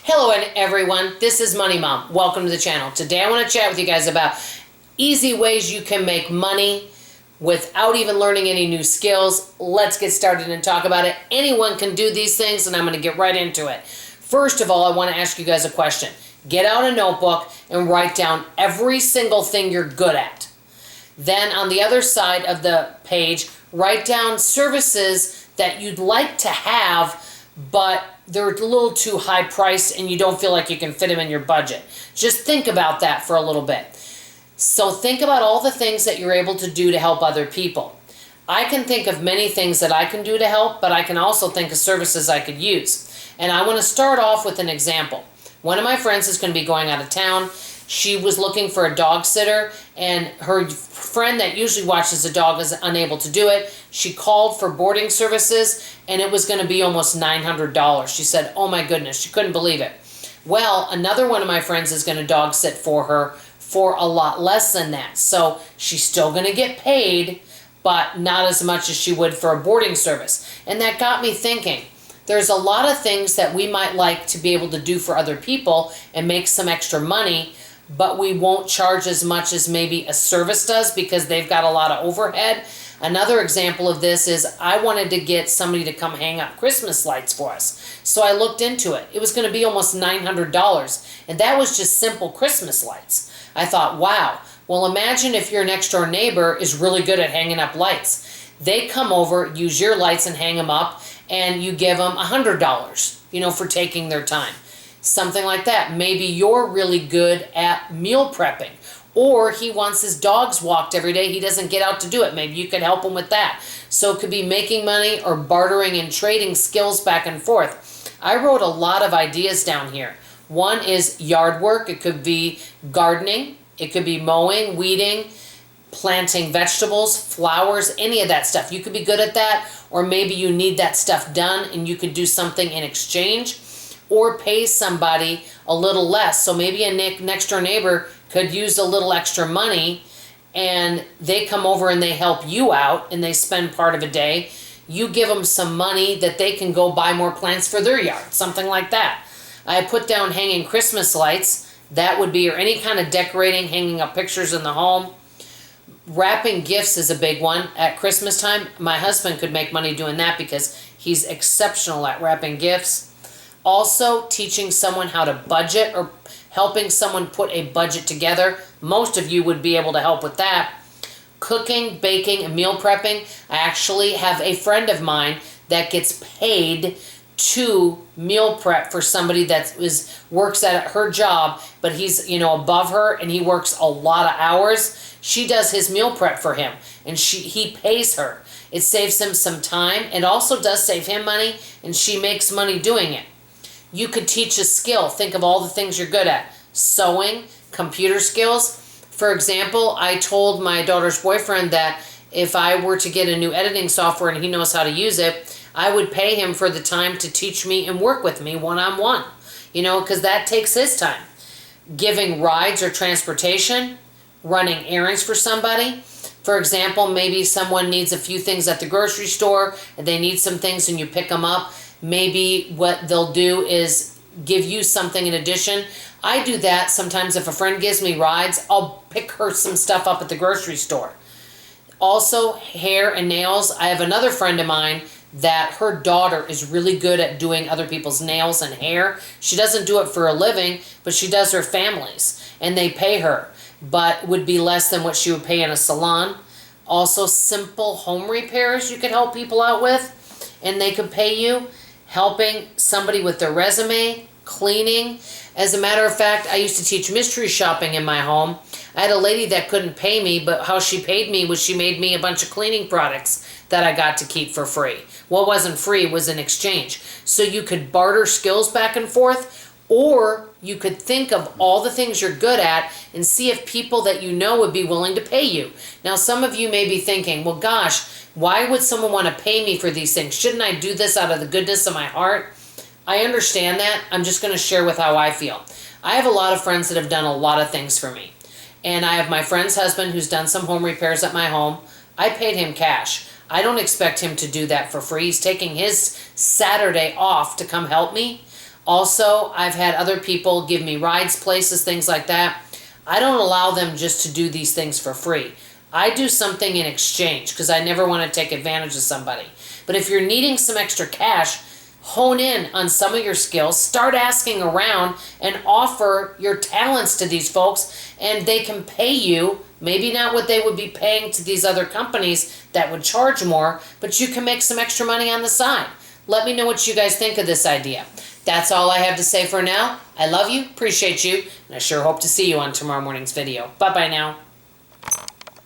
Hello everyone, this is Money Mom. Welcome to the channel. Today I want to chat with you guys about easy ways you can make money without even learning any new skills. Let's get started and talk about it. Anyone can do these things and I'm going to get right into it. First of all, I want to ask you guys a question. Get out a notebook and write down every single thing you're good at. Then on the other side of the page, write down services that you'd like to have, but they're a little too high priced and you don't feel like you can fit them in your budget. Just think about that for a little bit. So think about all the things that you're able to do to help other people. I can think of many things that I can do to help, but I can also think of services I could use. And I want to start off with an example. One of my friends is going to be going out of town. She was looking for a dog sitter, and her friend that usually watches the dog is unable to do it. She called for boarding services, and it was going to be almost $900. She said, oh my goodness, she couldn't believe it. Well, another one of my friends is going to dog sit for her for a lot less than that. So she's still going to get paid, but not as much as she would for a boarding service. And that got me thinking. There's a lot of things that we might like to be able to do for other people and make some extra money, but we won't charge as much as maybe a service does because they've got a lot of overhead. Another example of this is I wanted to get somebody to come hang up Christmas lights for us. So I looked into it. It was going to be almost $900, and that was just simple Christmas lights. I thought, wow, well imagine if your next door neighbor is really good at hanging up lights. They come over, use your lights and hang them up, and you give them $100, for taking their time. Something like that. Maybe you're really good at meal prepping, or he wants his dogs walked every day. He doesn't get out to do it. Maybe you could help him with that. So it could be making money or bartering and trading skills back and forth. I wrote a lot of ideas down here. One is yard work. It could be gardening. It could be mowing, weeding, planting vegetables, flowers, any of that stuff. You could be good at that, or maybe you need that stuff done and you could do something in exchange. Or pay somebody a little less. So maybe a next door neighbor could use a little extra money and they come over and they help you out and they spend part of a day. You give them some money that they can go buy more plants for their yard, something like that. I put down hanging Christmas lights. That would be, or any kind of decorating, hanging up pictures in the home. Wrapping gifts is a big one at Christmas time. My husband could make money doing that because he's exceptional at wrapping gifts. Also, teaching someone how to budget or helping someone put a budget together. Most of you would be able to help with that. Cooking, baking, and meal prepping. I actually have a friend of mine that gets paid to meal prep for somebody that works at her job, but he's above her and he works a lot of hours. She does his meal prep for him and he pays her. It saves him some time. It also does save him money, and she makes money doing it. You could teach a skill. Think of all the things you're good at. Sewing, computer skills. For example, I told my daughter's boyfriend that if I were to get a new editing software and he knows how to use it, I would pay him for the time to teach me and work with me one-on-one, because that takes his time. Giving rides or transportation, running errands for somebody. For example, maybe someone needs a few things at the grocery store and they need some things and you pick them up. Maybe what they'll do is give you something in addition. I do that sometimes. If a friend gives me rides, I'll pick her some stuff up at the grocery store. Also, hair and nails. I have another friend of mine that her daughter is really good at doing other people's nails and hair. She doesn't do it for a living, but she does her family's, and they pay her, but would be less than what she would pay in a salon. Also, simple home repairs you could help people out with, and they could pay you. Helping somebody with their resume, cleaning. As a matter of fact, I used to teach mystery shopping in my home. I had a lady that couldn't pay me, but how she paid me was she made me a bunch of cleaning products that I got to keep for free. What wasn't free, it was an exchange. So you could barter skills back and forth, or you could think of all the things you're good at and see if people that you know would be willing to pay you. Now, some of you may be thinking, well, gosh, why would someone want to pay me for these things? Shouldn't I do this out of the goodness of my heart? I understand that. I'm just going to share with how I feel. I have a lot of friends that have done a lot of things for me. And I have my friend's husband who's done some home repairs at my home. I paid him cash. I don't expect him to do that for free. He's taking his Saturday off to come help me. Also, I've had other people give me rides, places, things like that. I don't allow them just to do these things for free. I do something in exchange because I never want to take advantage of somebody. But if you're needing some extra cash, hone in on some of your skills, start asking around and offer your talents to these folks, and they can pay you, maybe not what they would be paying to these other companies that would charge more, but you can make some extra money on the side. Let me know what you guys think of this idea. That's all I have to say for now. I love you, appreciate you, and I sure hope to see you on tomorrow morning's video. Bye-bye now.